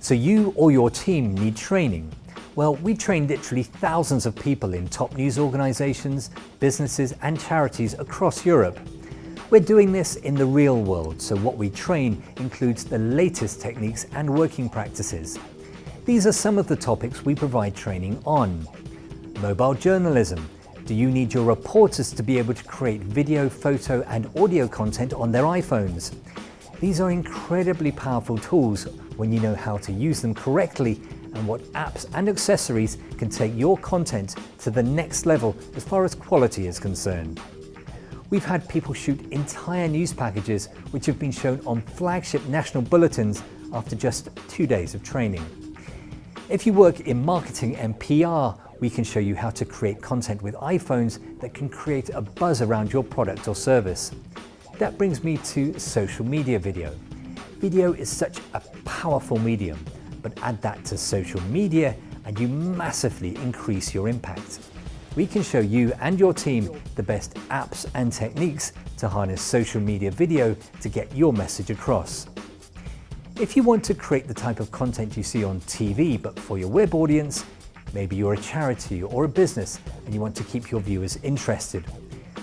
So you or your team need training. Well, we train literally thousands of people in top news organizations, businesses and charities across Europe. We're doing this in the real world, so what we train includes the latest techniques and working practices. These are some of the topics we provide training on. Mobile journalism. Do you need your reporters to be able to create video, photo and audio content on their iPhones? These are incredibly powerful tools when you know how to use them correctly and what apps and accessories can take your content to the next level as far as quality is concerned. We've had people shoot entire news packages which have been shown on flagship national bulletins after just 2 days of training. If you work in marketing and PR, we can show you how to create content with iPhones that can create a buzz around your product or service. That brings me to social media video. Video is such a powerful medium, but add that to social media and you massively increase your impact. We can show you and your team the best apps and techniques to harness social media video to get your message across. If you want to create the type of content you see on TV but for your web audience, maybe you're a charity or a business and you want to keep your viewers interested,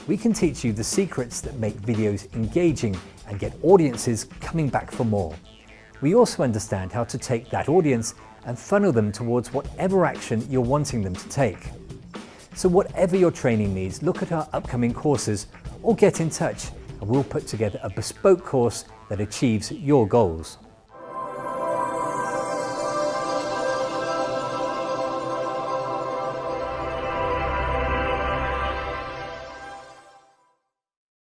we can teach you the secrets that make videos engaging and get audiences coming back for more. We also understand how to take that audience and funnel them towards whatever action you're wanting them to take. So whatever your training needs, look at our upcoming courses or get in touch and we'll put together a bespoke course that achieves your goals.